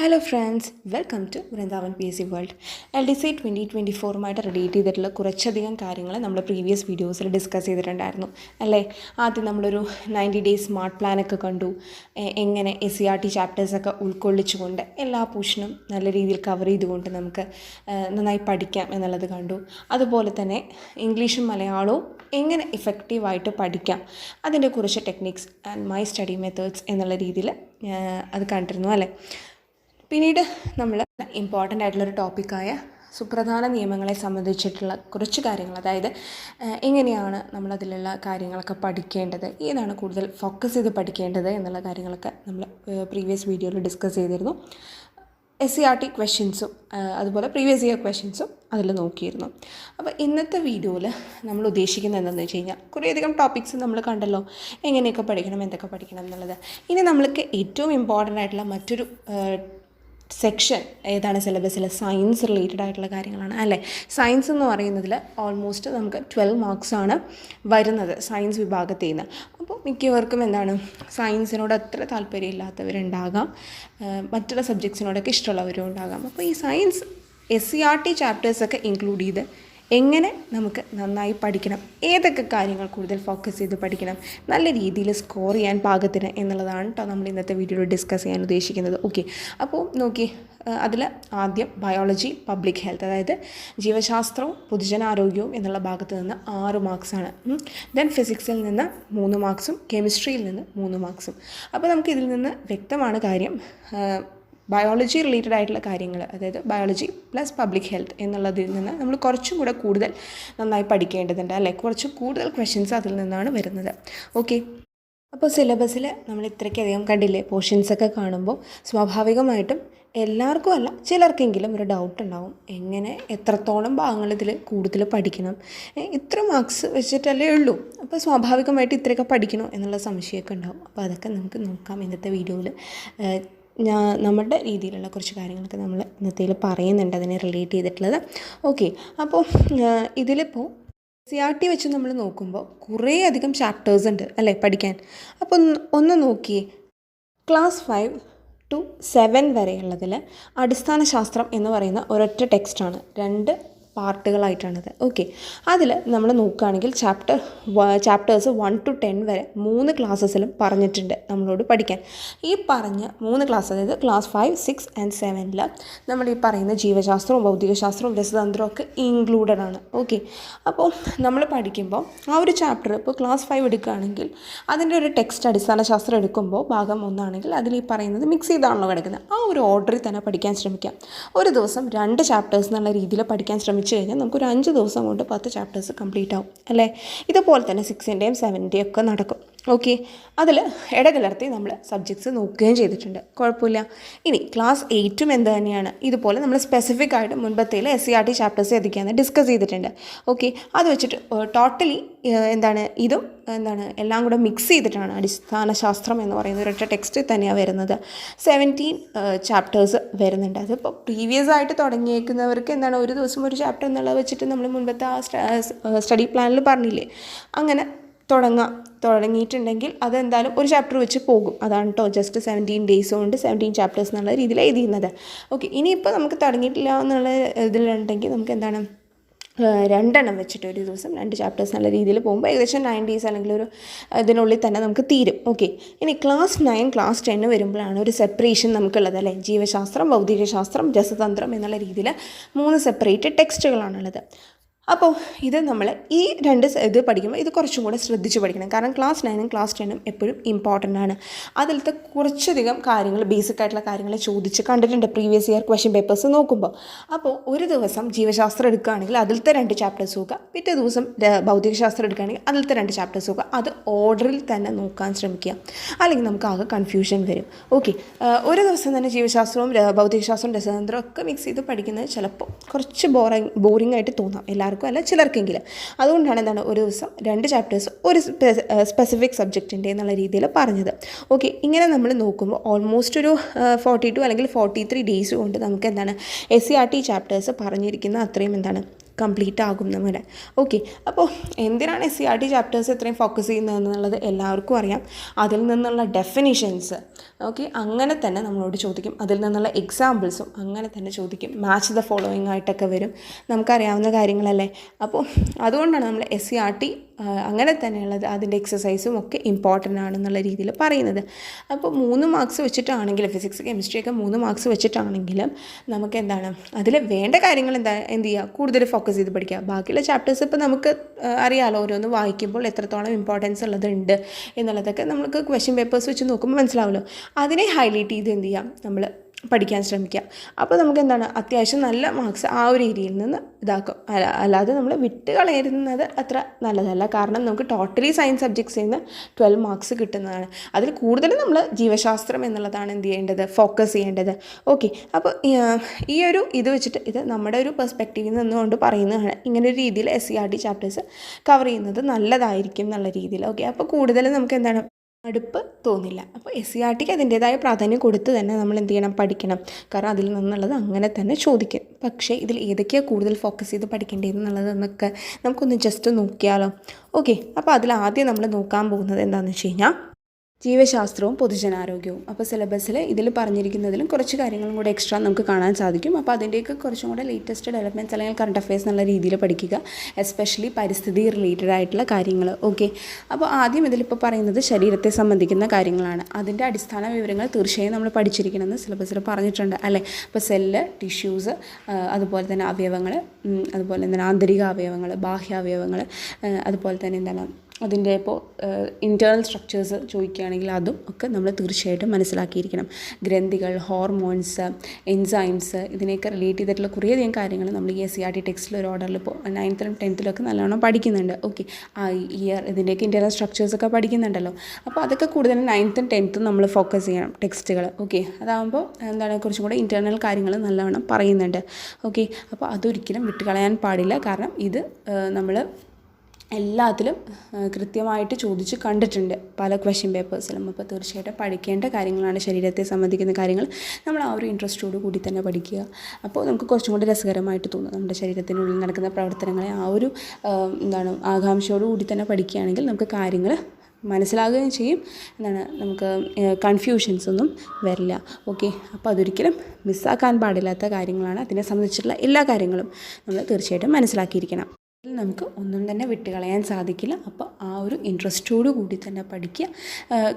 Hello friends, welcome to Vrindavan PSC world. LDC 2024 relate ചെയ്തിട്ടുള്ള കുറച്ചധികം കാര്യങ്ങൾ നമ്മൾ പ്രീവിയസ് വീഡിയോസിൽ ഡിസ്കസ് ചെയ്തിട്ടുണ്ടായിരുന്നു അല്ലേ. ആദ്യം നമ്മളൊരു 90 ഡേയ്സ് സ്മാർട്ട് പ്ലാനൊക്കെ കണ്ടു. എങ്ങനെ SCERT ചാപ്റ്റേഴ്സൊക്കെ ഉൾക്കൊള്ളിച്ചുകൊണ്ട് എല്ലാ പോർഷനും നല്ല രീതിയിൽ കവർ ചെയ്തുകൊണ്ട് നമുക്ക് നന്നായി പഠിക്കാം എന്നുള്ളത് കണ്ടു. അതുപോലെ തന്നെ ഇംഗ്ലീഷും മലയാളവും എങ്ങനെ ഇഫക്റ്റീവായിട്ട് പഠിക്കാം, അതിൻ്റെ കുറച്ച് techniques and my study methods എന്നുള്ള രീതിയിൽ അത് കണ്ടിരുന്നു അല്ലേ. പിന്നീട് നമ്മൾ ഇമ്പോർട്ടൻ്റ് ആയിട്ടുള്ളൊരു ടോപ്പിക്കായ സുപ്രധാന നിയമങ്ങളെ സംബന്ധിച്ചിട്ടുള്ള കുറച്ച് കാര്യങ്ങൾ, അതായത് എങ്ങനെയാണ് നമ്മളതിലുള്ള കാര്യങ്ങളൊക്കെ പഠിക്കേണ്ടത്, ഏതാണ് കൂടുതൽ ഫോക്കസ് ചെയ്ത് പഠിക്കേണ്ടത് എന്നുള്ള കാര്യങ്ങളൊക്കെ നമ്മൾ പ്രീവിയസ് വീഡിയോയിൽ ഡിസ്കസ് ചെയ്തിരുന്നു. SCERT ക്വസ്റ്റ്യൻസും അതുപോലെ പ്രീവിയസ് ഇയർ ക്വസ്റ്റ്യൻസും അതിൽ നോക്കിയിരുന്നു. അപ്പോൾ ഇന്നത്തെ വീഡിയോയിൽ നമ്മൾ ഉദ്ദേശിക്കുന്നത് എന്താണെന്ന് വെച്ച് കഴിഞ്ഞാൽ കുറേയധികം ടോപ്പിക്സ് നമ്മൾ കണ്ടല്ലോ, എങ്ങനെയൊക്കെ പഠിക്കണം, എന്തൊക്കെ പഠിക്കണം എന്നുള്ളത്. ഇനി നമ്മൾക്ക് ഏറ്റവും ഇമ്പോർട്ടൻ്റ് ആയിട്ടുള്ള മറ്റൊരു സെക്ഷൻ ഏതാണ് സിലബസിൽ? സയൻസ് റിലേറ്റഡ് ആയിട്ടുള്ള കാര്യങ്ങളാണ് അല്ലേ. സയൻസ് എന്ന് പറയുന്നതിൽ ഓൾമോസ്റ്റ് നമുക്ക് 12 മാർക്സാണ് വരുന്നത് സയൻസ് വിഭാഗത്തിൽ നിന്ന്. അപ്പോൾ മിക്കവർക്കും എന്താണ്, സയൻസിനോട് അത്ര താല്പര്യമില്ലാത്തവരുണ്ടാകാം, മറ്റുള്ള സബ്ജക്ട്സിനോടൊക്കെ ഇഷ്ടമുള്ളവരും ഉണ്ടാകാം. അപ്പോൾ ഈ സയൻസ് SCERT ചാപ്റ്റേഴ്സൊക്കെ ഇൻക്ലൂഡ് ചെയ്ത് എങ്ങനെ നമുക്ക് നന്നായി പഠിക്കണം, ഏതൊക്കെ കാര്യങ്ങൾ കൂടുതൽ ഫോക്കസ് ചെയ്ത് പഠിക്കണം, നല്ല രീതിയിൽ സ്കോർ ചെയ്യാൻ പാകത്തിന് എന്നുള്ളതാണ് കേട്ടോ നമ്മൾ ഇന്നത്തെ വീഡിയോയിൽ ഡിസ്കസ് ചെയ്യാൻ ഉദ്ദേശിക്കുന്നത്. ഓക്കെ, അപ്പോൾ നോക്കി, അതിൽ ആദ്യം ബയോളജി, പബ്ലിക് ഹെൽത്ത്, അതായത് ജീവശാസ്ത്രവും പൊതുജനാരോഗ്യവും എന്നുള്ള ഭാഗത്ത് നിന്ന് 6 മാർക്സാണ്. ദെൻ ഫിസിക്സിൽ നിന്ന് 3 മാർക്സും കെമിസ്ട്രിയിൽ നിന്ന് 3 മാർക്സും. അപ്പോൾ നമുക്ക് ഇതിൽ നിന്ന് വ്യക്തമാണ് കാര്യം, ബയോളജി റിലേറ്റഡ് ആയിട്ടുള്ള കാര്യങ്ങൾ, അതായത് ബയോളജി പ്ലസ് പബ്ലിക് ഹെൽത്ത് എന്നുള്ളതിൽ നിന്ന് നമ്മൾ കുറച്ചും കൂടെ കൂടുതൽ നന്നായി പഠിക്കേണ്ടതുണ്ട് അല്ലേ. കുറച്ചും കൂടുതൽ ക്വസ്റ്റ്യൻസ് അതിൽ നിന്നാണ് വരുന്നത്. ഓക്കെ, അപ്പോൾ സിലബസിൽ നമ്മൾ ഇത്രയ്ക്കധികം കണ്ടില്ലേ പോർഷൻസൊക്കെ കാണുമ്പോൾ സ്വാഭാവികമായിട്ടും എല്ലാവർക്കും അല്ല ചിലർക്കെങ്കിലും ഒരു ഡൗട്ട് ഉണ്ടാവും, എങ്ങനെ എത്രത്തോളം ഭാഗങ്ങൾ ഇതിൽ കൂടുതൽ പഠിക്കണം, ഇത്ര മാർക്സ് വെച്ചിട്ടല്ലേ ഉള്ളൂ, അപ്പോൾ സ്വാഭാവികമായിട്ട് ഇത്രയൊക്കെ പഠിക്കണോ എന്നുള്ള സംശയമൊക്കെ ഉണ്ടാവും. അപ്പോൾ അതൊക്കെ നമുക്ക് നോക്കാം ഇന്നത്തെ വീഡിയോയിൽ. നമ്മുടെ രീതിയിലുള്ള കുറച്ച് കാര്യങ്ങളൊക്കെ നമ്മൾ ഇന്നത്തേൽ പറയുന്നുണ്ട് അതിനെ റിലേറ്റ് ചെയ്തിട്ടുള്ളത്. ഓക്കെ, അപ്പോൾ ഇതിലിപ്പോൾ SCERT വെച്ച് നമ്മൾ നോക്കുമ്പോൾ കുറേ അധികം ചാപ്റ്റേഴ്സ് ഉണ്ട് അല്ലേ പഠിക്കാൻ. അപ്പോൾ ഒന്ന് നോക്കിയേ, ക്ലാസ് 5 to 7 വരെയുള്ളതിൽ അടിസ്ഥാന ശാസ്ത്രം എന്ന് പറയുന്ന ഒരൊറ്റ ടെക്സ്റ്റാണ്, 2 പാർട്ടുകളായിട്ടാണത്. ഓക്കെ, അതിൽ നമ്മൾ നോക്കുകയാണെങ്കിൽ ചാപ്റ്റേഴ്സ് 1 to 10 വരെ 3 ക്ലാസ്സസിലും പറഞ്ഞിട്ടുണ്ട് നമ്മളോട് പഠിക്കാൻ. ഈ പറഞ്ഞ 3 ക്ലാസ്, അതായത് ക്ലാസ് 5, 6 and 7 നമ്മൾ ഈ പറയുന്ന ജീവശാസ്ത്രവും ഭൗതികശാസ്ത്രവും രസതന്ത്രവും ഒക്കെ ഇൻക്ലൂഡഡ് ആണ്. ഓക്കെ, അപ്പോൾ നമ്മൾ പഠിക്കുമ്പോൾ ആ ഒരു ചാപ്റ്റർ ഇപ്പോൾ ക്ലാസ് 5 എടുക്കുകയാണെങ്കിൽ അതിൻ്റെ ഒരു ടെക്സ്റ്റ് അടിസ്ഥാന ശാസ്ത്രം എടുക്കുമ്പോൾ ഭാഗം 1 ആണെങ്കിൽ അതിൽ ഈ പറയുന്നത് മിക്സ് ചെയ്താണല്ലോ കിടക്കുന്നത്. ആ ഒരു ഓർഡറിൽ തന്നെ പഠിക്കാൻ ശ്രമിക്കാം. ഒരു ദിവസം 2 ചാപ്റ്റേഴ്സ് എന്നുള്ള രീതിയിൽ പഠിക്കാൻ ശ്രമിച്ചു കഴിഞ്ഞാൽ നമുക്കൊരു 5 ദിവസം കൊണ്ട് 10 ചാപ്റ്റേഴ്സ് കംപ്ലീറ്റ് ആവും അല്ലേ. ഇതുപോലെ തന്നെ 6ൻ്റെയും 7ൻ്റെയും ഒക്കെ നടക്കും. ഓക്കെ, അതിൽ ഇടകലർത്തി നമ്മൾ സബ്ജക്ട്സ് നോക്കുകയും ചെയ്തിട്ടുണ്ട്, കുഴപ്പമില്ല. ഇനി ക്ലാസ് 8ഉം എന്ത് തന്നെയാണ്, ഇതുപോലെ നമ്മൾ സ്പെസിഫിക് ആയിട്ട് മുൻപത്തേൽ SCERT ചാപ്റ്റേഴ്സ് ഏതൊക്കെയാണെന്ന് ഡിസ്കസ് ചെയ്തിട്ടുണ്ട്. ഓക്കെ, അത് വെച്ചിട്ട് ടോട്ടലി ഇതും എല്ലാം കൂടെ മിക്സ് ചെയ്തിട്ടാണ് അടിസ്ഥാന ശാസ്ത്രം എന്ന് പറയുന്ന ഒരൊറ്റ ടെക്സ്റ്റ് തന്നെയാണ് വരുന്നത്. 17 ചാപ്റ്റേഴ്സ് വരുന്നുണ്ട്. അതിപ്പോൾ പ്രീവിയസ് ആയിട്ട് തുടങ്ങിയേക്കുന്നവർക്ക് ഒരു ദിവസം ഒരു ചാപ്റ്റർ എന്നുള്ളത് വെച്ചിട്ട് നമ്മൾ മുൻപത്തെ ആ സ്റ്റഡി പ്ലാനിൽ പറഞ്ഞില്ലേ, അങ്ങനെ തുടങ്ങിയിട്ടുണ്ടെങ്കിൽ അതെന്തായാലും ഒരു ചാപ്റ്റർ വെച്ച് പോകും. അതാണ് കേട്ടോ ജസ്റ്റ് 17 ഡേയ്സ് കൊണ്ട് 17 ചാപ്റ്റേഴ്സ് എന്നുള്ള രീതിയിൽ എഴുതിയിരുന്നത്. ഓക്കെ, ഇനിയിപ്പോൾ നമുക്ക് തുടങ്ങിയിട്ടില്ല എന്നുള്ള ഇതിലുണ്ടെങ്കിൽ നമുക്ക് 2 വെച്ചിട്ട് ഒരു ദിവസം 2 ചാപ്റ്റേഴ്സ് നല്ല രീതിയിൽ പോകുമ്പോൾ ഏകദേശം 9 ഡേയ്സ് അല്ലെങ്കിൽ ഒരു ഇതിനുള്ളിൽ തന്നെ നമുക്ക് തീരും. ഓക്കെ, ഇനി ക്ലാസ് 9, ക്ലാസ് 10 വരുമ്പോഴാണ് ഒരു സെപ്പറേഷൻ നമുക്കുള്ളത് അല്ലേ. ജീവശാസ്ത്രം, ഭൗതികശാസ്ത്രം, രസതന്ത്രം എന്നുള്ള രീതിയിൽ 3 സെപ്പറേറ്റ് ടെക്സ്റ്റുകളാണുള്ളത്. അപ്പോൾ ഇത് നമ്മൾ ഈ 2 ഇത് പഠിക്കുമ്പോൾ ഇത് കുറച്ചും കൂടെ ശ്രദ്ധിച്ച് പഠിക്കണം. കാരണം ക്ലാസ് 9ഉം ക്ലാസ് 10ഉം എപ്പോഴും ഇമ്പോർട്ടൻ്റ് ആണ്. അതിലത്തെ കുറച്ചധികം കാര്യങ്ങൾ, ബേസിക് ആയിട്ടുള്ള കാര്യങ്ങൾ ചോദിച്ച് കണ്ടിട്ടുണ്ട് പ്രീവിയസ് ഇയർ ക്വസ്റ്റ്യൻ പേപ്പേഴ്സ് നോക്കുമ്പോൾ. അപ്പോൾ ഒരു ദിവസം ജീവശാസ്ത്രം എടുക്കുകയാണെങ്കിൽ അതിലത്തെ 2 ചാപ്റ്റേഴ്സ് നോക്കുക, പിറ്റേ ദിവസം ഭൗതികശാസ്ത്രം എടുക്കുകയാണെങ്കിൽ അതിലത്തെ 2 ചാപ്റ്റേഴ്സ് നോക്കുക. അത് ഓർഡറിൽ തന്നെ നോക്കാൻ ശ്രമിക്കുക, അല്ലെങ്കിൽ നമുക്ക് ആകെ കൺഫ്യൂഷൻ വരും. ഓക്കെ, ഒരു ദിവസം തന്നെ ജീവശാസ്ത്രവും ഭൗതികശാസ്ത്രവും രസതന്ത്രവും ഒക്കെ മിക്സ് ചെയ്ത് പഠിക്കുന്നത് ചിലപ്പോൾ കുറച്ച് ബോറിംഗ് ആയിട്ട് തോന്നാം, എല്ലാവർക്കും അല്ല ചിലർക്കെങ്കിലും. അതുകൊണ്ടാണ് ഒരു ദിവസം 2 ചാപ്റ്റേഴ്സ് ഒരു സ്പെസിഫിക് സബ്ജക്റ്റിൻ്റെ എന്നുള്ള രീതിയിൽ പറഞ്ഞത്. ഓക്കെ, ഇങ്ങനെ നമ്മൾ നോക്കുമ്പോൾ ഓൾമോസ്റ്റ് ഒരു 42 അല്ലെങ്കിൽ 43 ഡേയ്സ് കൊണ്ട് നമുക്ക് SCERT ചാപ്റ്റേഴ്സ് പറഞ്ഞിരിക്കുന്ന അത്രയും കംപ്ലീറ്റ് ആകും നമ്മുടെ. ഓക്കെ, അപ്പോൾ എന്തിനാണ് SCERT ചാപ്റ്റേഴ്സ് ഇത്രയും ഫോക്കസ് ചെയ്യുന്നതെന്നുള്ളത് എല്ലാവർക്കും അറിയാം. അതിൽ നിന്നുള്ള ഡെഫിനിഷൻസ് ഓക്കെ അങ്ങനെ തന്നെ നമ്മളോട് ചോദിക്കും, അതിൽ നിന്നുള്ള എക്സാമ്പിൾസും അങ്ങനെ തന്നെ ചോദിക്കും. മാച്ച് ദ ഫോളോയിങ് ആയിട്ടൊക്കെ വരും, നമുക്കറിയാവുന്ന കാര്യങ്ങളല്ലേ. അപ്പോൾ അതുകൊണ്ടാണ് നമ്മൾ SCERT അങ്ങനെ തന്നെയുള്ളത് അതിൻ്റെ എക്സസൈസും ഒക്കെ ഇമ്പോർട്ടൻ്റ് ആണെന്നുള്ള രീതിയിൽ പറയുന്നത്. അപ്പോൾ 3 മാർക്സ് വെച്ചിട്ടാണെങ്കിൽ ഫിസിക്സ് കെമിസ്ട്രിയൊക്കെ 3 മാർക്സ് വെച്ചിട്ടാണെങ്കിലും നമുക്ക് എന്താണ് അതിൽ വേണ്ട കാര്യങ്ങൾ എന്ത് ചെയ്യുക, കൂടുതൽ ഫോക്കസ് ചെയ്ത് പഠിക്കുക. ബാക്കിയുള്ള ചാപ്റ്റേഴ്സ് ഇപ്പോൾ നമുക്ക് അറിയാമല്ലോ, ഓരോന്ന് വായിക്കുമ്പോൾ എത്രത്തോളം ഇമ്പോർട്ടൻസ് ഉള്ളതുണ്ട് എന്നുള്ളതൊക്കെ നമുക്ക് ക്വസ്റ്റ്യൻ പേപ്പേഴ്സ് വെച്ച് നോക്കുമ്പോൾ മനസ്സിലാവുമല്ലോ. അതിനെ ഹൈലൈറ്റ് ചെയ്ത് എന്ത് ചെയ്യാം, നമ്മൾ പഠിക്കാൻ ശ്രമിക്കുക. അപ്പോൾ നമുക്ക് എന്താണ് അത്യാവശ്യം നല്ല മാർക്സ് ആ ഒരു ഏരിയയിൽ നിന്ന് ഇതാക്കും. അല്ലാതെ നമ്മൾ വിട്ട് കളയുന്നത് അത്ര നല്ലതല്ല. കാരണം നമുക്ക് ടോട്ടലി സയൻസ് സബ്ജക്ട്സിൽ നിന്ന് 12 മാർക്സ് കിട്ടുന്നതാണ്. അതിൽ കൂടുതൽ നമ്മൾ ജീവശാസ്ത്രം എന്നുള്ളതാണ് എന്ത് ചെയ്യേണ്ടത്, ഫോക്കസ് ചെയ്യേണ്ടത്. ഓക്കെ, അപ്പോൾ ഈ ഒരു ഇത് വെച്ചിട്ട് ഇത് നമ്മുടെ ഒരു പെർസ്പെക്റ്റീവിൽ നിന്നുകൊണ്ട് പറയുന്നതാണ്. ഇങ്ങനൊരു രീതിയിൽ SCERT ചാപ്റ്റേഴ്സ് കവർ ചെയ്യുന്നത് നല്ലതായിരിക്കും എന്നുള്ള രീതിയിൽ. ഓക്കെ, അപ്പോൾ കൂടുതൽ നമുക്ക് എന്താണ് അടുപ്പ് തോന്നില്ല. അപ്പോൾ SCERTക്ക് അതിൻ്റേതായ പ്രാധാന്യം കൊടുത്ത് തന്നെ നമ്മൾ എന്ത് ചെയ്യണം, പഠിക്കണം. കാരണം അതിൽ നിന്നുള്ളത് അങ്ങനെ തന്നെ ചോദിക്കും. പക്ഷേ ഇതിൽ ഏതൊക്കെയാണ് കൂടുതൽ ഫോക്കസ് ചെയ്ത് പഠിക്കേണ്ടതെന്നുള്ളതെന്നൊക്കെ നമുക്കൊന്ന് ജസ്റ്റ് നോക്കിയാലോ. ഓക്കെ, അപ്പോൾ അതിൽ ആദ്യം നമ്മൾ നോക്കാൻ പോകുന്നത് എന്താണെന്ന് വെച്ച് കഴിഞ്ഞാൽ ജീവശാസ്ത്രവും പൊതുജനാരോഗ്യവും. അപ്പോൾ സിലബസിൽ ഇതിൽ പറഞ്ഞിരിക്കുന്നതിലും കുറച്ച് കാര്യങ്ങളും കൂടെ എക്സ്ട്രാ നമുക്ക് കാണാൻ സാധിക്കും. അപ്പോൾ അതിൻ്റെയൊക്കെ കുറച്ചും കൂടെ ലേറ്റസ്റ്റ് ഡെവലപ്മെൻറ്റ്സ് അല്ലെങ്കിൽ കറണ്ട് അഫയേഴ്സ് എന്നുള്ള രീതിയിൽ പഠിക്കുക, എസ്പെഷ്യലി പരിസ്ഥിതി റിലേറ്റഡ് ആയിട്ടുള്ള കാര്യങ്ങൾ. ഓക്കെ, അപ്പോൾ ആദ്യം ഇതിലിപ്പോൾ പറയുന്നത് ശരീരത്തെ സംബന്ധിക്കുന്ന കാര്യങ്ങളാണ്. അതിൻ്റെ അടിസ്ഥാന വിവരങ്ങൾ തീർച്ചയായും നമ്മൾ പഠിച്ചിരിക്കണമെന്ന് സിലബസിൽ പറഞ്ഞിട്ടുണ്ട് അല്ലേ. അപ്പോൾ സെല്ല്, ടിഷ്യൂസ്, അതുപോലെ തന്നെ അവയവങ്ങൾ, അതുപോലെ എന്താണ് ആന്തരിക അവയവങ്ങൾ, ബാഹ്യ അവയവങ്ങൾ, അതുപോലെ തന്നെ എന്താണ് അതിൻ്റെ ഇപ്പോൾ ഇൻറ്റേർണൽ സ്ട്രക്ചേഴ്സ് ചോദിക്കുകയാണെങ്കിൽ അതും ഒക്കെ നമ്മൾ തീർച്ചയായിട്ടും മനസ്സിലാക്കിയിരിക്കണം. ഗ്രന്ഥികൾ, ഹോർമോൺസ്, എൻസൈംസ്, ഇതിനെയൊക്കെ റിലേറ്റ് ചെയ്തിട്ടുള്ള കുറേയധികം കാര്യങ്ങൾ നമ്മൾ ഈ SCERT ടെക്സ്റ്റിൽ ഒരു ഓർഡറിൽ ഇപ്പോൾ 9th-ലും 10th-ലൊക്കെ നല്ലോണം പഠിക്കുന്നുണ്ട്. ഓക്കെ, ഇയർ ഇതിൻ്റെയൊക്കെ ഇൻറ്റേർണൽ സ്ട്രക്ചേഴ്സൊക്കെ പഠിക്കുന്നുണ്ടല്ലോ. അപ്പോൾ അതൊക്കെ കൂടുതലും 9th-ഉം 10th-ഉം നമ്മൾ ഫോക്കസ് ചെയ്യണം ടെക്സ്റ്റുകൾ. ഓക്കെ, അതാകുമ്പോൾ എന്താണ് കുറച്ചും കൂടെ ഇൻറ്റേർണൽ കാര്യങ്ങൾ നല്ലവണ്ണം പറയുന്നുണ്ട്. ഓക്കെ, അപ്പോൾ അതൊരിക്കലും വിട്ടുകളയാൻ പാടില്ല. കാരണം ഇത് നമ്മൾ എല്ലാത്തിലും കൃത്യമായിട്ട് ചോദിച്ച് കണ്ടിട്ടുണ്ട് പല ക്വസ്റ്റ്യൻ പേപ്പേഴ്സിലും. അപ്പോൾ തീർച്ചയായിട്ടും പഠിക്കേണ്ട കാര്യങ്ങളാണ് ശരീരത്തെ സംബന്ധിക്കുന്ന കാര്യങ്ങൾ. നമ്മൾ ആ ഒരു ഇൻട്രസ്റ്റോട് കൂടി തന്നെ പഠിക്കുക. അപ്പോൾ നമുക്ക് കുറച്ചും കൂടി രസകരമായിട്ട് തോന്നും. നമ്മുടെ ശരീരത്തിനുള്ളിൽ നടക്കുന്ന പ്രവർത്തനങ്ങളെ ആ ഒരു ആകാംക്ഷയോട് കൂടി തന്നെ പഠിക്കുകയാണെങ്കിൽ നമുക്ക് കാര്യങ്ങൾ മനസ്സിലാകുകയും ചെയ്യും. നമുക്ക് കൺഫ്യൂഷൻസ് ഒന്നും വരില്ല. ഓക്കെ, അപ്പോൾ അതൊരിക്കലും മിസ്സാക്കാൻ പാടില്ലാത്ത കാര്യങ്ങളാണ്. അതിനെ സംബന്ധിച്ചിട്ടുള്ള എല്ലാ കാര്യങ്ങളും നമ്മൾ തീർച്ചയായിട്ടും മനസ്സിലാക്കിയിരിക്കണം. നമുക്ക് ഒന്നും തന്നെ വിട്ടുകളയാൻ സാധിക്കില്ല. അപ്പോൾ ആ ഒരു ഇൻട്രസ്റ്റോടു കൂടി തന്നെ പഠിക്കുക,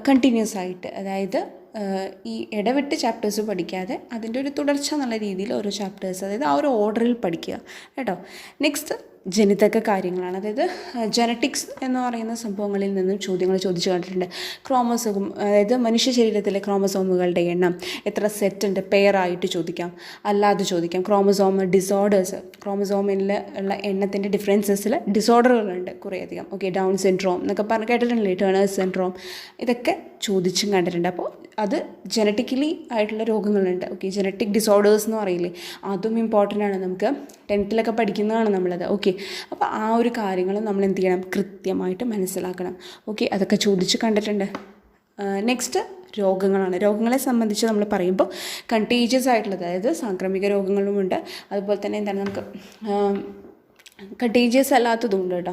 കണ്ടിന്യൂസ് ആയിട്ട്. അതായത് ഈ ഇടവിട്ട് ചാപ്റ്റേഴ്സ് പഠിക്കാതെ അതിൻ്റെ ഒരു തുടർച്ച എന്നുള്ള രീതിയിൽ ഓരോ ചാപ്റ്റേഴ്സ്, അതായത് ആ ഒരു ഓർഡറിൽ പഠിക്കുക കേട്ടോ. നെക്സ്റ്റ് ജനിതക കാര്യങ്ങളാണ്. അതായത് ജനറ്റിക്സ് എന്ന് പറയുന്ന സംഭവങ്ങളിൽ നിന്നും ചോദ്യങ്ങൾ ചോദിച്ചു കണ്ടിട്ടുണ്ട്. ക്രോമസോം, അതായത് മനുഷ്യ ശരീരത്തിലെ ക്രോമസോമുകളുടെ എണ്ണം എത്ര സെറ്റ് ഉണ്ട്, പെയറായിട്ട് ചോദിക്കാം, അല്ലാതെ ചോദിക്കാം. ക്രോമസോം ഡിസോർഡേഴ്സ്, ക്രോമസോമിൽ ഉള്ള എണ്ണത്തിൻ്റെ ഡിഫറൻസസിൽ ഡിസോർഡറുകളുണ്ട് കുറേയധികം. ഓക്കെ, ഡൗൺ സിൻഡ്രോം എന്നൊക്കെ പറഞ്ഞ് കേട്ടിട്ടുണ്ടല്ലേ, ടേണേഴ്സ് സിൻഡ്രോം, ഇതൊക്കെ ചോദിച്ചും കണ്ടിട്ടുണ്ട്. അപ്പോൾ അത് ജനറ്റിക്കലി ആയിട്ടുള്ള രോഗങ്ങളുണ്ട്. ഓക്കെ, ജനറ്റിക് ഡിസോർഡേഴ്സ് എന്ന് പറയില്ലേ, അതും ഇമ്പോർട്ടൻ്റ് ആണ്. നമുക്ക് 10th-ലൊക്കെ പഠിക്കുന്നതാണ് നമ്മളത്. ഓക്കെ, അപ്പോൾ ആ ഒരു കാര്യങ്ങൾ നമ്മൾ എന്ത് ചെയ്യണം, കൃത്യമായിട്ട് മനസ്സിലാക്കണം. ഓക്കെ, അതൊക്കെ ചോദിച്ച് കണ്ടിട്ടുണ്ട്. നെക്സ്റ്റ് രോഗങ്ങളാണ്. രോഗങ്ങളെ സംബന്ധിച്ച് നമ്മൾ പറയുമ്പോൾ കണ്ടേജിയസ് ആയിട്ടുള്ളത്, അതായത് സാംക്രമിക രോഗങ്ങളുമുണ്ട്, അതുപോലെ തന്നെ എന്താണ് നമുക്ക് കണ്ടേജിയസ് അല്ലാത്തതുണ്ട് കേട്ടോ.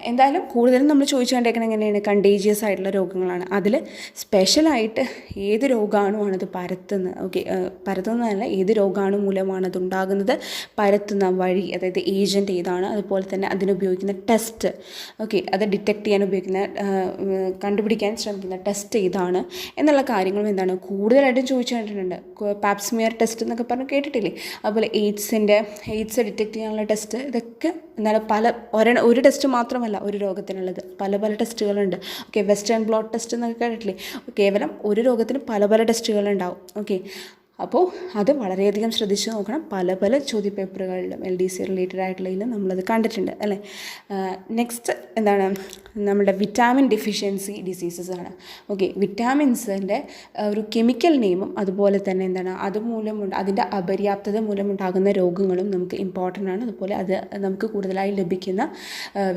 എന്തായാലും കൂടുതലും നമ്മൾ ചോദിച്ചു കണ്ടേക്കുന്നത് എങ്ങനെയാണ്, കണ്ടേജിയസ് ആയിട്ടുള്ള രോഗങ്ങളാണ്. അതിൽ സ്പെഷ്യലായിട്ട് ഏത് രോഗാണുവാണത് പരത്തുന്നത്, ഓക്കെ, പരത്തുന്നതല്ല, ഏത് രോഗാണു മൂലമാണത് ഉണ്ടാകുന്നത്, പരത്തുന്ന വഴി, അതായത് ഏജൻറ്റ് ഏതാണ്, അതുപോലെ തന്നെ അതിനുപയോഗിക്കുന്ന ടെസ്റ്റ്, ഓക്കെ, അത് ഡിറ്റക്റ്റ് ചെയ്യാൻ ഉപയോഗിക്കുന്ന, കണ്ടുപിടിക്കാൻ ശ്രമിക്കുന്ന ടെസ്റ്റ് ഏതാണ് എന്നുള്ള കാര്യങ്ങളും എന്താണ് കൂടുതലായിട്ടും ചോദിച്ചു കണ്ടിട്ടുണ്ട്. പാപ്സ്മിയർ ടെസ്റ്റ് എന്നൊക്കെ പറഞ്ഞ് കേട്ടിട്ടില്ലേ. അതുപോലെ എയ്ഡ്സ് ഡിറ്റക്റ്റ് ചെയ്യാനുള്ള ടെസ്റ്റ്, ഇതൊക്കെ എന്താണ് ഒരു ടെസ്റ്റ് മാത്രമല്ല ഒരു രോഗത്തിനുള്ളത്, പല ടെസ്റ്റുകളുണ്ട്. ഓക്കെ, വെസ്റ്റേൺ ബ്ലോട്ട് ടെസ്റ്റ് എന്നൊക്കെ കേട്ടിട്ടില്ലേ. കേവലം ഒരു രോഗത്തിന് പല ടെസ്റ്റുകളുണ്ടാവും. ഓക്കെ, അപ്പോൾ അത് വളരെയധികം ശ്രദ്ധിച്ച് നോക്കണം. പല ചോദ്യപേപ്പറുകളിലും LDC റിലേറ്റഡ് ആയിട്ടുള്ളതിലും നമ്മളത് കണ്ടിട്ടുണ്ട് അല്ലേ. നെക്സ്റ്റ് എന്താണ്, നമ്മുടെ വിറ്റാമിൻ ഡെഫിഷ്യൻസി ഡിസീസസ് ആണ്. ഓക്കെ, വിറ്റാമിൻസിൻ്റെ ഒരു കെമിക്കൽ നെയിമും അതുപോലെ തന്നെ എന്താണ് അതിൻ്റെ അപര്യാപ്തത മൂലമുണ്ടാകുന്ന രോഗങ്ങളും നമുക്ക് ഇമ്പോർട്ടൻ്റ് ആണ്. അതുപോലെ അത് നമുക്ക് കൂടുതലായി ലഭിക്കുന്ന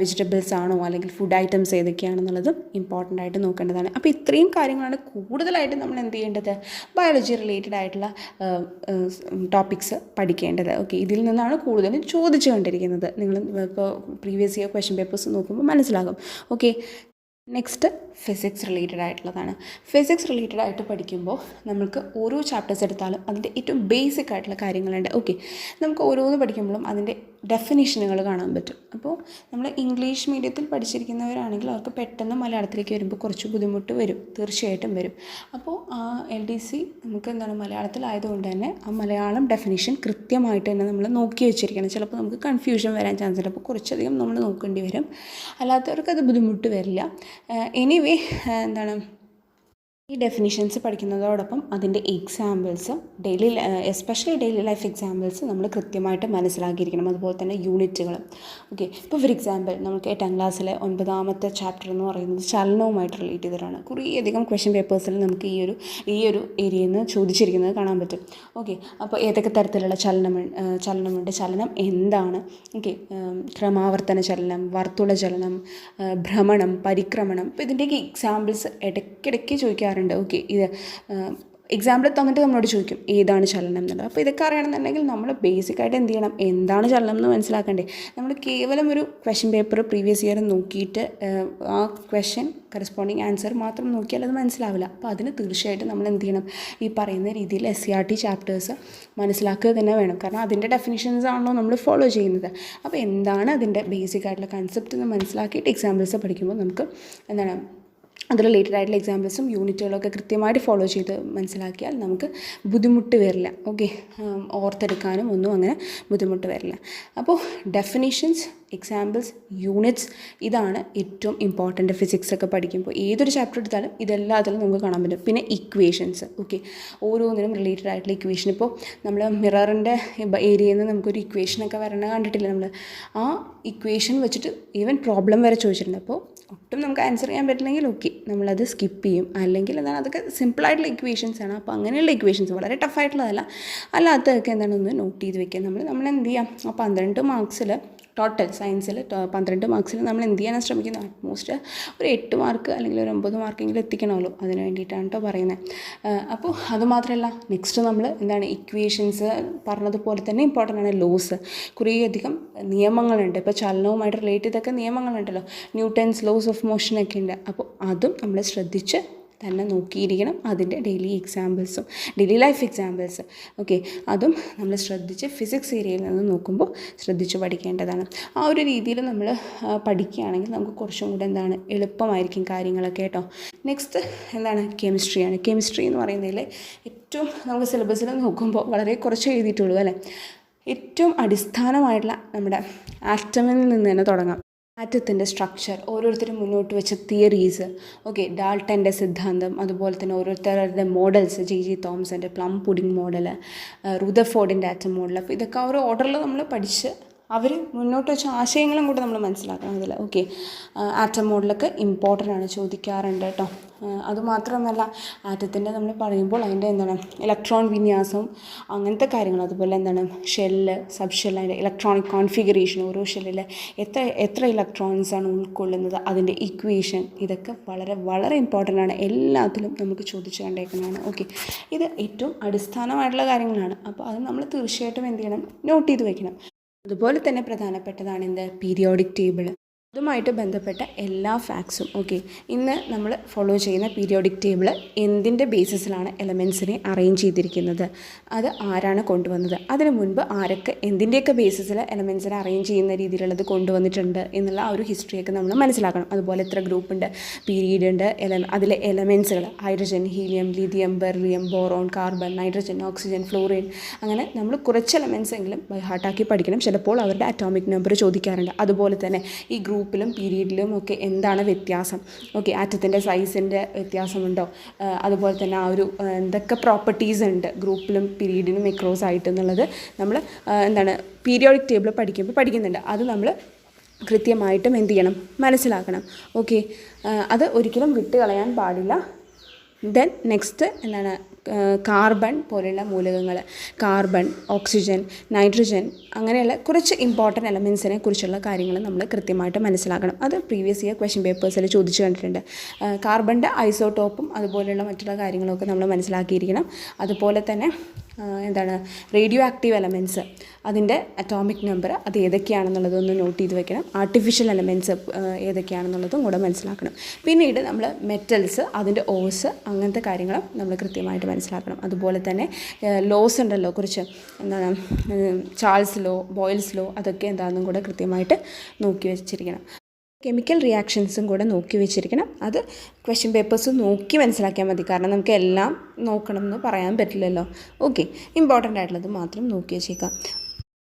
വെജിറ്റബിൾസ് ആണോ അല്ലെങ്കിൽ ഫുഡ് ഐറ്റംസ് ഏതൊക്കെയാണെന്നുള്ളതും ഇമ്പോർട്ടൻ്റ് ആയിട്ട് നോക്കേണ്ടതാണ്. അപ്പോൾ ഇത്രയും കാര്യങ്ങളാണ് കൂടുതലായിട്ട് നമ്മൾ എന്ത് ചെയ്യേണ്ടത്, ബയോളജി റിലേറ്റഡ് ആയിട്ടുള്ള ടോപ്പിക്സ് പഠിക്കേണ്ടത്. ഓക്കെ, ഇതിൽ നിന്നാണ് കൂടുതലും ചോദിച്ചു കൊണ്ടിരിക്കുന്നത്. നിങ്ങൾ ഇപ്പോൾ പ്രീവിയസ് ഇയർ ക്വസ്റ്റ്യൻ പേപ്പേഴ്സ് നോക്കുമ്പോൾ മനസ്സിലാകും. ഓക്കെ, നെക്സ്റ്റ് ഫിസിക്സ് റിലേറ്റഡ് ആയിട്ടുള്ളതാണ്. ഫിസിക്സ് റിലേറ്റഡ് ആയിട്ട് പഠിക്കുമ്പോൾ നമുക്ക് ഓരോ ചാപ്റ്റേഴ്സ് എടുത്താലും അതിൻ്റെ ഏറ്റവും ബേസിക് ആയിട്ടുള്ള കാര്യങ്ങളുണ്ട്. ഓക്കെ, നമുക്ക് ഓരോന്ന് പഠിക്കുമ്പോഴും അതിൻ്റെ ഡെഫിനിഷനുകൾ കാണാൻ പറ്റും. അപ്പോൾ നമ്മൾ ഇംഗ്ലീഷ് മീഡിയത്തിൽ പഠിച്ചിരിക്കുന്നവരാണെങ്കിൽ അവർക്ക് പെട്ടെന്ന് മലയാളത്തിലേക്ക് വരുമ്പോൾ കുറച്ച് ബുദ്ധിമുട്ട് വരും, തീർച്ചയായിട്ടും വരും. അപ്പോൾ LDC നമുക്ക് മലയാളത്തിലായതുകൊണ്ട് തന്നെ ആ മലയാളം ഡെഫിനിഷൻ കൃത്യമായിട്ട് തന്നെ നമ്മൾ നോക്കി വെച്ചിരിക്കണം. ചിലപ്പോൾ നമുക്ക് കൺഫ്യൂഷൻ വരാൻ ചാൻസ് ഉണ്ട്. അപ്പോൾ കുറച്ചധികം നമ്മൾ നോക്കേണ്ടി വരും. അല്ലാത്തവർക്ക് അത് ബുദ്ധിമുട്ട് വരില്ല. എനിവേ ഈ ഡെഫിനിഷൻസ് പഠിക്കുന്നതോടൊപ്പം അതിൻ്റെ examples especially daily life examples നമ്മൾ കൃത്യമായിട്ട് മനസ്സിലാക്കിയിരിക്കണം. അതുപോലെ തന്നെ യൂണിറ്റുകൾ. ഓക്കെ, ഇപ്പോൾ ഫോർ എക്സാമ്പിൾ നമുക്ക് 8ാം ക്ലാസ്സിലെ 9ാമത്തെ ചാപ്റ്റർ എന്ന് പറയുന്നത് ചലനവുമായിട്ട് റിലേറ്റ് ചെയ്തിട്ടാണ്. കുറേയധികം ക്വസ്റ്റ്യൻ പേപ്പേഴ്സിൽ നമുക്ക് ഈ ഒരു ഏരിയയിൽ നിന്ന് ചോദിച്ചിരിക്കുന്നത് കാണാൻ പറ്റും. ഓക്കെ, അപ്പോൾ ഏതൊക്കെ തരത്തിലുള്ള ചലനമുണ്ട്, ചലനം എന്താണ്, ഓക്കെ, ക്രമാവർത്തന ചലനം, വർത്തുള ചലനം, ഭ്രമണം, പരിക്രമണം. ഇപ്പോൾ ഇതിൻ്റെയൊക്കെ എക്സാമ്പിൾസ് ഇടയ്ക്കിടയ്ക്ക് ചോദിക്കാറുണ്ട്. ഓക്കെ, ഇത് എക്സാമ്പിൾ തന്നിട്ട് നമ്മളോട് ചോദിക്കും ഏതാണ് ചലനം എന്നുള്ളത്. അപ്പോൾ ഇതൊക്കെ അറിയണമെന്നുണ്ടെങ്കിൽ നമ്മൾ ബേസിക്കായിട്ട് എന്ത് ചെയ്യണം, എന്താണ് ചലനം എന്ന് മനസ്സിലാക്കണ്ടേ. നമ്മൾ കേവലം ഒരു ക്വസ്റ്റ്യൻ പേപ്പർ പ്രീവിയസ് ഇയർ നോക്കിയിട്ട് ആ ക്വസ്റ്റ്യൻ കറസ്പോണ്ടിങ് ആൻസർ മാത്രം നോക്കിയാൽ അത് മനസ്സിലാവില്ല. അപ്പോൾ അതിന് തീർച്ചയായിട്ടും നമ്മൾ എന്ത് ചെയ്യണം, ഈ പറയുന്ന രീതിയിൽ SCERT ചാപ്റ്റേഴ്സ് മനസ്സിലാക്കുക തന്നെ വേണം. കാരണം അതിൻ്റെ ഡെഫിനിഷൻസ് ആണല്ലോ നമ്മൾ ഫോളോ ചെയ്യുന്നത്. അപ്പോൾ എന്താണ് അതിൻ്റെ ബേസിക് ആയിട്ടുള്ള കൺസെപ്റ്റ് എന്ന് മനസ്സിലാക്കിയിട്ട് എക്സാമ്പിൾസ് പഠിക്കുമ്പോൾ നമുക്ക് അത് റിലേറ്റഡ് ആയിട്ടുള്ള എക്സാമ്പിൾസും യൂണിറ്റുകളൊക്കെ കൃത്യമായിട്ട് ഫോളോ ചെയ്ത് മനസ്സിലാക്കിയാൽ നമുക്ക് ബുദ്ധിമുട്ട് വരില്ല. ഓക്കെ, ഓർത്തെടുക്കാനും ഒന്നും അങ്ങനെ ബുദ്ധിമുട്ട് വരില്ല. അപ്പോൾ ഡെഫിനിഷൻസ്, എക്സാമ്പിൾസ്, യൂണിറ്റ്സ്, ഇതാണ് ഏറ്റവും ഇമ്പോർട്ടൻ്റ് ഫിസിക്സൊക്കെ പഠിക്കുമ്പോൾ. ഏതൊരു ചാപ്റ്റർ എടുത്താലും ഇതെല്ലാത്തിലും നമുക്ക് കാണാൻ പറ്റും. പിന്നെ ഇക്വേഷൻസ്. ഓക്കെ, ഓരോന്നിനും റിലേറ്റഡ് ആയിട്ടുള്ള ഇക്വേഷൻ. ഇപ്പോൾ നമ്മൾ മിററിൻ്റെ ഏരിയയിൽ നിന്ന് നമുക്കൊരു ഇക്വേഷനൊക്കെ വരണ കണ്ടിട്ടില്ല നമ്മൾ. ആ ഇക്വേഷൻ വെച്ചിട്ട് ഈവൻ പ്രോബ്ലം വരെ ചോദിച്ചിട്ടുണ്ട്. അപ്പോൾ ഒട്ടും നമുക്ക് ആൻസർ ചെയ്യാൻ പറ്റില്ലെങ്കിൽ ഓക്കെ, നമ്മളത് സ്കിപ്പ് ചെയ്യും. അല്ലെങ്കിൽ അതൊക്കെ സിമ്പിളായിട്ടുള്ള ഇക്വേഷൻസ് ആണ്. അപ്പോൾ അങ്ങനെയുള്ള ഇക്വേഷൻസ് വളരെ ടഫായിട്ടുള്ളതല്ല. അല്ലാത്തതൊക്കെ ഒന്ന് നോട്ട് ചെയ്ത് വെക്കുക. നമ്മൾ എന്ത് ചെയ്യാം, ആ 12 മാർക്സിൽ ടോട്ടൽ സയൻസിൽ 12 മാർക്സിൽ നമ്മൾ എന്ത് ചെയ്യാനാണ് ശ്രമിക്കുന്നത്, അറ്റ്മോസ്റ്റ് ഒരു 8 മാർക്ക് അല്ലെങ്കിൽ ഒരു 9 മാർക്കെങ്കിലും എത്തിക്കണമല്ലോ. അതിന് വേണ്ടിയിട്ടാണ് കേട്ടോ പറയുന്നത്. അപ്പോൾ അതുമാത്രമല്ല, നെക്സ്റ്റ് നമ്മൾ ഇക്വേഷൻസ് പറഞ്ഞതുപോലെ തന്നെ ഇമ്പോർട്ടൻ്റ് ആണ് ലോസ്. കുറേയധികം നിയമങ്ങളുണ്ട്. ഇപ്പോൾ ചലനവുമായിട്ട് റിലേറ്റ് ചെയ്തൊക്കെ നിയമങ്ങളുണ്ടല്ലോ, ന്യൂട്ടൺസ് ലോസ് ഓഫ് മോഷനൊക്കെ ഉണ്ട്. അപ്പോൾ അതും നമ്മൾ ശ്രദ്ധിച്ച് തന്നെ നോക്കിയിരിക്കണം. അതിൻ്റെ ഡെയിലി ലൈഫ് എക്സാമ്പിൾസ്, ഓക്കെ, അതും നമ്മൾ ശ്രദ്ധിച്ച് ഫിസിക്സ് ഏരിയയിൽ നിന്ന് നോക്കുമ്പോൾ ശ്രദ്ധിച്ച് പഠിക്കേണ്ടതാണ്. ആ ഒരു രീതിയിൽ നമ്മൾ പഠിക്കുകയാണെങ്കിൽ നമുക്ക് കുറച്ചും കൂടെ എളുപ്പമായിരിക്കും കാര്യങ്ങളൊക്കെ കേട്ടോ. നെക്സ്റ്റ് കെമിസ്ട്രിയാണ്. കെമിസ്ട്രി എന്ന് പറയുന്നതിൽ ഏറ്റവും നമുക്ക് സിലബസിൽ നോക്കുമ്പോൾ വളരെ കുറച്ച് എഴുതിയിട്ടുള്ളൂ അല്ലേ. ഏറ്റവും അടിസ്ഥാനമായിട്ടുള്ള നമ്മുടെ ആറ്റമിൽ നിന്ന് തന്നെ തുടങ്ങാം. ആറ്റത്തിൻ്റെ സ്ട്രക്ചർ, ഓരോരുത്തരും മുന്നോട്ട് വെച്ച തിയറീസ്, ഓക്കെ, ഡാൾട്ടൻ്റെ സിദ്ധാന്തം, അതുപോലെ തന്നെ ഓരോരുത്തരുടെ മോഡൽസ്, ജി തോംസൻ്റെ പ്ലം പുഡിംഗ് മോഡൽ, റുദർഫോർഡിൻ്റെ ആറ്റം മോഡൽ. അപ്പോൾ ഇതൊക്കെ ഒരു ഓർഡറിൽ നമ്മൾ പഠിച്ച് അവർ മുന്നോട്ട് വെച്ച ആശയങ്ങളും കൂടെ നമ്മൾ മനസ്സിലാക്കണം അതിൽ. ഓക്കെ, ആറ്റം മോഡലൊക്കെ ഇമ്പോർട്ടൻ്റ് ആണ്, ചോദിക്കാറുണ്ട് കേട്ടോ. അതുമാത്രമല്ല, ആറ്റത്തിൻ്റെ നമ്മൾ പറയുമ്പോൾ അതിൻ്റെ ഇലക്ട്രോൺ വിന്യാസം, അങ്ങനത്തെ കാര്യങ്ങൾ, അതുപോലെ ഷെല്ല്, സബ് ഷെല്ല്, അതിൻ്റെ ഇലക്ട്രോണിക് കോൺഫിഗറേഷൻ, ഓരോ ഷെല്ലിൽ എത്ര ഇലക്ട്രോൺസാണ് ഉൾക്കൊള്ളുന്നത്, അതിൻ്റെ ഇക്വേഷൻ, ഇതൊക്കെ വളരെ വളരെ ഇമ്പോർട്ടൻ്റ് ആണ്. എല്ലാത്തിലും നമുക്ക് ചോദിച്ചു കണ്ടേക്കുന്നതാണ്. ഓക്കെ, ഇത് ഏറ്റവും അടിസ്ഥാനമായിട്ടുള്ള കാര്യങ്ങളാണ്. അപ്പോൾ അത് നമ്മൾ തീർച്ചയായിട്ടും എന്ത് ചെയ്യണം, നോട്ട് ചെയ്ത് വയ്ക്കണം. അതുപോലെ തന്നെ പ്രധാനപ്പെട്ടതാണ് പീരിയോഡിക് ടേബിൾ. അതുമായിട്ട് ബന്ധപ്പെട്ട എല്ലാ ഫാക്ട്സും. ഓക്കെ, ഇന്ന് നമ്മൾ ഫോളോ ചെയ്യുന്ന പീരിയോഡിക് ടേബിൾ എന്തിൻ്റെ ബേസിസിലാണ് എലമെൻസിനെ അറേഞ്ച് ചെയ്തിരിക്കുന്നത്, അത് ആരാണ് കൊണ്ടുവന്നത്, അതിന് മുൻപ് ആരൊക്കെ എന്തിൻ്റെയൊക്കെ ബേസിസിൽ എലമെൻസിനെ അറേഞ്ച് ചെയ്യുന്ന രീതിയിലുള്ളത് കൊണ്ടുവന്നിട്ടുണ്ട് എന്നുള്ള ആ ഒരു ഹിസ്റ്ററിയൊക്കെ നമ്മൾ മനസ്സിലാക്കണം. അതുപോലെ എത്ര ഗ്രൂപ്പുണ്ട്, പീരീഡ് ഉണ്ട്, അതിലെ എലമെൻസുകൾ hydrogen, helium, lithium, beryllium, boron, carbon, nitrogen, oxygen, fluorine, അങ്ങനെ നമ്മൾ കുറച്ച് എലമെൻസ് എങ്കിലും ബൈ ഹാർട്ടാക്കി പഠിക്കണം. ചിലപ്പോൾ അവരുടെ അറ്റോമിക് നമ്പർ ചോദിക്കാറുണ്ട്. അതുപോലെ തന്നെ ഈ ഗ്രൂപ്പിലും പീരീഡിലും ഒക്കെ എന്താണ് വ്യത്യാസം, ഓക്കെ, ആറ്റത്തിൻ്റെ സൈസിൻ്റെ വ്യത്യാസമുണ്ടോ, അതുപോലെ തന്നെ ആ ഒരു എന്തൊക്കെ പ്രോപ്പർട്ടീസ് ഉണ്ട് ഗ്രൂപ്പിലും പീരീഡിനും എക്രോസ് ആയിട്ട് എന്നുള്ളത് നമ്മൾ പീരിയോഡിക് ടേബിൾ പഠിക്കുന്നുണ്ട്. അത് നമ്മൾ കൃത്യമായിട്ടും എന്ത് ചെയ്യണം, മനസ്സിലാക്കണം. ഓക്കെ, അത് ഒരിക്കലും വിട്ട് കളയാൻ പാടില്ല. ദെൻ നെക്സ്റ്റ് കാർബൺ പോലെയുള്ള മൂലകങ്ങൾ, കാർബൺ, ഓക്സിജൻ, നൈട്രജൻ, അങ്ങനെയുള്ള കുറച്ച് ഇമ്പോർട്ടൻറ്റ് എലമെൻസിനെ കുറിച്ചുള്ള കാര്യങ്ങൾ നമ്മൾ കൃത്യമായിട്ട് മനസ്സിലാക്കണം. അത് പ്രീവിയസ് ഇയർ ക്വസ്റ്റ്യൻ പേപ്പേഴ്സിൽ ചോദിച്ചു കണ്ടിട്ടുണ്ട്. കാർബണിൻ്റെ ഐസോടോപ്പും അതുപോലെയുള്ള മറ്റുള്ള കാര്യങ്ങളൊക്കെ നമ്മൾ മനസ്സിലാക്കിയിരിക്കണം. അതുപോലെ തന്നെ റേഡിയോ ആക്റ്റീവ് എലമെൻറ്റ്സ്, അതിൻ്റെ അറ്റോമിക് നമ്പർ അത് ഏതൊക്കെയാണെന്നുള്ളതൊന്ന് നോട്ട് ചെയ്ത് വെക്കണം. ആർട്ടിഫിഷ്യൽ എലമെൻറ്റ്സ് ഏതൊക്കെയാണെന്നുള്ളതും കൂടെ മനസ്സിലാക്കണം. പിന്നീട് നമ്മൾ മെറ്റൽസ്, അതിൻ്റെ ഓസ്, അങ്ങനത്തെ കാര്യങ്ങളും നമ്മൾ കൃത്യമായിട്ട് മനസ്സിലാക്കണം. അതുപോലെ തന്നെ ലോസ് ഉണ്ടല്ലോ, കുറച്ച് ചാൾസ് ലോ, ബോയിൽസ് ലോ, അതൊക്കെ എന്താണെന്നും കൂടെ കൃത്യമായിട്ട് നോക്കി വെച്ചിരിക്കണം. കെമിക്കൽ റിയാക്ഷൻസും കൂടെ നോക്കി വെച്ചിരിക്കണം. അത് ക്വസ്റ്റ്യൻ പേപ്പേഴ്സ് നോക്കി മനസ്സിലാക്കിയാൽ മതി. കാരണം നമുക്ക് എല്ലാം നോക്കണം എന്ന് പറയാൻ പറ്റില്ലല്ലോ. ഓക്കെ, ഇമ്പോർട്ടൻ്റ് ആയിട്ടുള്ളത് മാത്രം നോക്കി വെച്ചേക്കാം.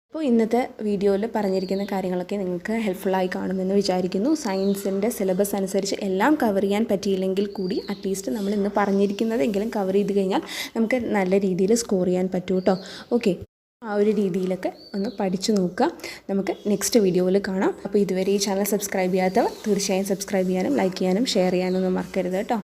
അപ്പോൾ ഇന്നത്തെ വീഡിയോയിൽ പറഞ്ഞിരിക്കുന്ന കാര്യങ്ങളൊക്കെ നിങ്ങൾക്ക് ഹെൽപ്ഫുള്ളായി കാണുമെന്ന് വിചാരിക്കുന്നു. സയൻസിൻ്റെ സിലബസ് അനുസരിച്ച് എല്ലാം കവർ ചെയ്യാൻ പറ്റിയില്ലെങ്കിൽ കൂടി അറ്റ്ലീസ്റ്റ് നമ്മൾ ഇന്ന് പറഞ്ഞിരിക്കുന്നതെങ്കിലും കവർ ചെയ്ത് കഴിഞ്ഞാൽ നമുക്ക് നല്ല രീതിയിൽ സ്കോർ ചെയ്യാൻ പറ്റും കേട്ടോ. ഓക്കെ, ആ ഒരു രീതിയിലൊക്കെ ഒന്ന് പഠിച്ചു നോക്കുക. നമുക്ക് നെക്സ്റ്റ് വീഡിയോയിൽ കാണാം. അപ്പോൾ ഇതുവരെ ഈ ചാനൽ സബ്സ്ക്രൈബ് ചെയ്യാത്തവർ തീർച്ചയായും സബ്സ്ക്രൈബ് ചെയ്യാനും ലൈക്ക് ചെയ്യാനും ഷെയർ ചെയ്യാനും ഒന്നും മറക്കരുത് കേട്ടോ.